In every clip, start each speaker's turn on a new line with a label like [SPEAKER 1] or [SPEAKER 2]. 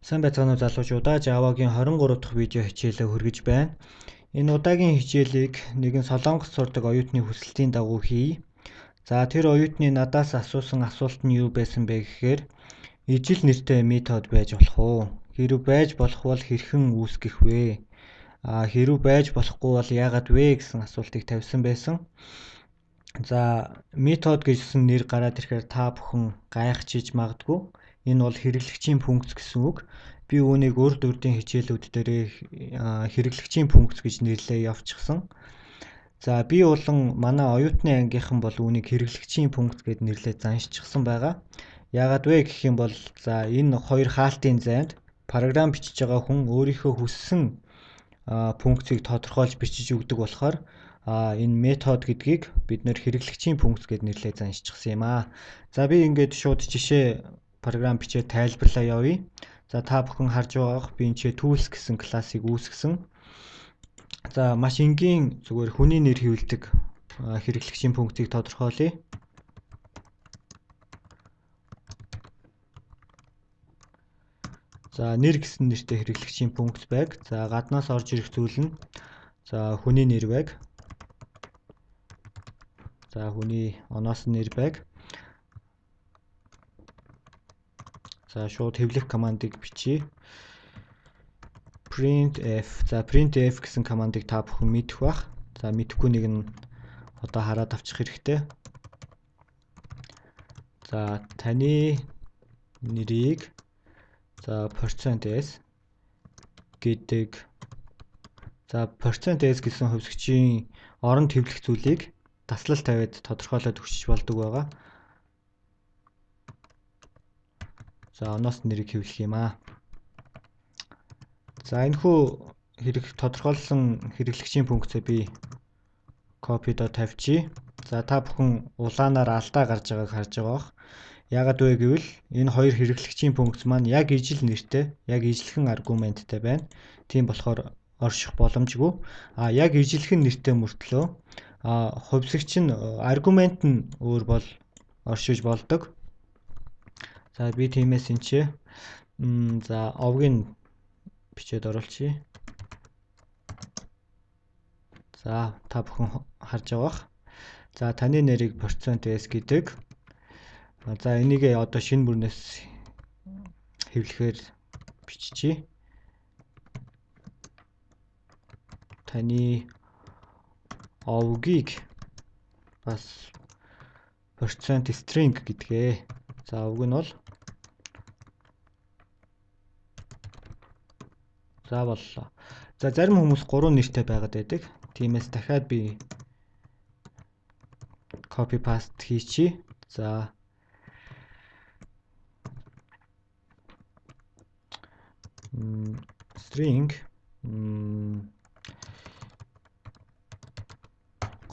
[SPEAKER 1] Сайн байцгаана уу залуучуудаа. Java-гийн 23 дахь видео хичээлээ хүргэж байна. Энэ удаагийн хичээлийг нэгэн Солонгос сурдаг оюутны хүсэлтийн дагуу хийе. За тэр оюутны надаас асуусан асуулт нь юу байсан бэ гэхээр ижил нэртэй метод байж болох уу? Хэрв байж болох бол хэрхэн үүсгэх вэ? Хэрв байж болохгүй бол яагаад вэ гэсэн асуултыг тавьсан байсан. За метод гэсэн нэр гараад ирэхээр та бүхэн гайхчиж магадгүй. Энэ бол хэрэглэгчийн функц гэсэн үг. Би үүнийг урд урдын хичээлүүд дээрээ хэрэглэгчийн функц гэж нэрлээ явчихсан. За би болон манай оюутны ангийнхан бол үүнийг хэрэглэгчийн функц гэд нэрлээ заншчихсан байгаа. Яагаад вэ гэх юм бол за энэ хоёр хаалтын зайд програм бичиж байгаа хүн өөрийнхөө хүссэн функцийг тодорхойлж бичиж өгдөг болохоор энэ метод гэдгийг бид нэр хэрэглэгчийн функц гэд нэрлээ заншчихсан юм аа. За би ингээд шууд жишээ програм бичээд тайлбарлаа явъя. За та бүхэн харж байгаах би энэ tools гэсэн классыг үүсгэсэн. За маш энгийн зүгээр хүний нэр хэвлэдэг хэрэглэгчийн функцийг тодорхойлъё. За нэр гэсэн нэртэй хэрэглэгчийн функц байг. За гаднаас орж ирэх зүйл нь за хүний нэр байг. За хүний оноос нэр байг. За шууд хэвлэх командыг бичиж printf. За printf гэсэн командыг та бүхэн мэдэх бах. За мэдэхгүй нэг нь одоо хараад авчих хэрэгтэй. За таны нэрийг за %s гэдэг за %s гэсэн хувьсгчийн оронд хэвлэх зүйлийг таслал тавиад тодорхойлоод өгчиж болдог байгаа. За оноос нэрийг хэвлэх юм аа. За энэхүү тодорхойлсон хэрэглэгчийн функцээ би копидо тавьчих. За та бүхэн улаанаар алдаа гарч байгааг харж байгаа бох. Яагаад вэ гэвэл энэ хоёр хэрэглэгчийн функц маань яг ижил нэртэй, яг ижилхэн аргументтай байна. Тийм болохоор орших боломжгүй. Яг ижилхэн нэртэй мөртлөө хувьсгч нь аргумент нь өөр бол оршиж болдог. За би тиймээс энэ за овгийн бичээд оруулчихъя. За та бүхэн харж байгаа бах. За таны нэрийг %s гэдэг. За энийгээ одоо шинэ бүрнээс хэвлэхээр биччихье. Таны овгийг бас %string гэдгээ. За овг нь бол за боллоо. За зарим хүмүүс 3 нэртэй байгаад байдаг. Тиймээс дахиад би copy paste хийчихье. За string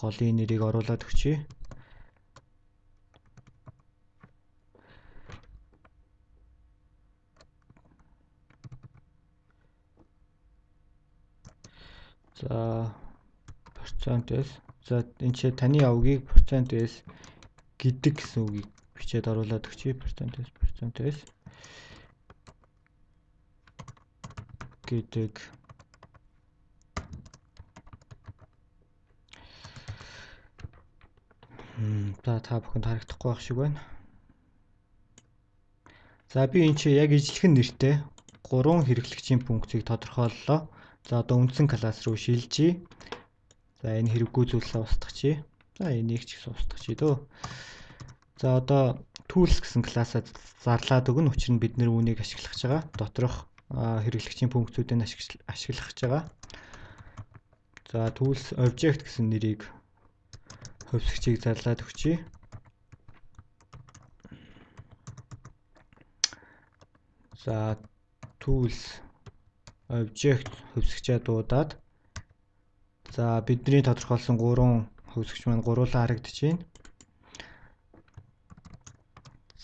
[SPEAKER 1] голын нэрийг оруулаад өгчье. За %s. За энэ таны овгийг %s гэдэг гэсэн үгийг бичээд оруулаад өгчье. %s гэдэг. За та бүхэнд харагдахгүй байх шиг байна. За би энэ яг ижилхэн нэртэй 3 хэрэглэгчийн функцийг тодорхойллоо. За одоо үндсэн класс руу шилжиж. За энэ хэрэггүй зүйлсээ устгахчи. За энийг ч гэсэн устгахчи дөө. За одоо tools гэсэн классаа зарлаад өгнө. Учир нь бид нэр үүнийг ашиглах байгаа. Доторх хэрэглэгчийн функцүүдийг ашиглах байгаа. За tools object гэсэн нэрийг хувьсгчийг зарлаад өгчье. За tools object хувьсгчаа дуудаад за бидний тодорхойлсон 3 хувьсгч маань гуруулаа харагдаж байна.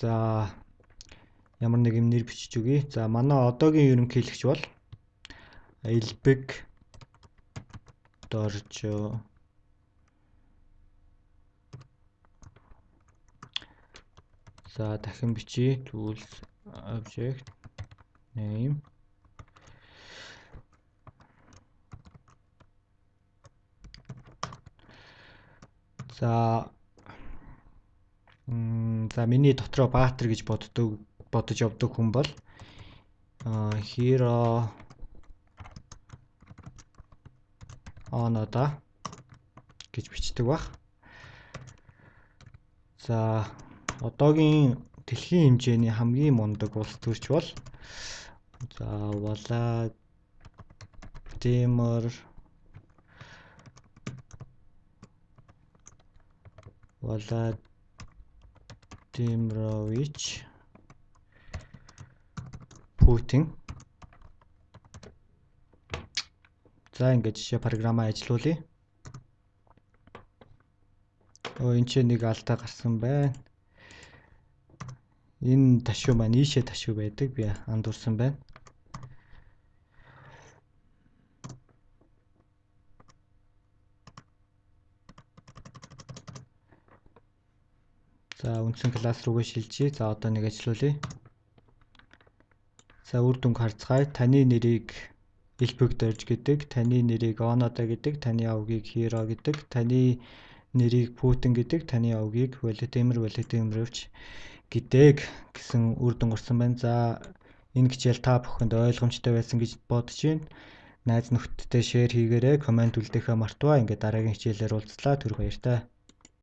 [SPEAKER 1] За ямар нэг юм нэр бичиж өгье. За манай одоогийн ерөнхийлөгч бол Элбэг Доржо. За дахин бичиж tools object name. За миний дотроо Баатар гэж бодож явдаг хүн бол hero Онода гэж бичдэг баг. За одоогийн дэлхийн хэмжээний хамгийн мундаг улс төрч бол Владимирович Путин. За ингээд жишээ програмаа ажилуулъя. Энэ ч нэг алдаа гарсан байна. Энэ ташуу маань ийшээ ташуу байдаг. Би андуурсан байна. За үндсэн класс руугаа шилжиж. За одоо нэг ажилуулъя. За үр дүнг харцгаая. Таны нэрийг Элбэгдэрж гэдэг, таны нэрийг Онода гэдэг, таны авгийг Hero гэдэг, таны нэрийг Путин гэдэг, таны авгийг Владимирович гэдэг гэсэн үр дүн гарсан байна. За энэ хичээл та бүхэнд ойлгомжтой байсан гэж бодож байна. Найз нөхдөдтэй шеэр хийгээрэй, комент үлдээхээ мартаваа. Ингээд дараагийн хичээлээр уулзлаа. Түр баяртай.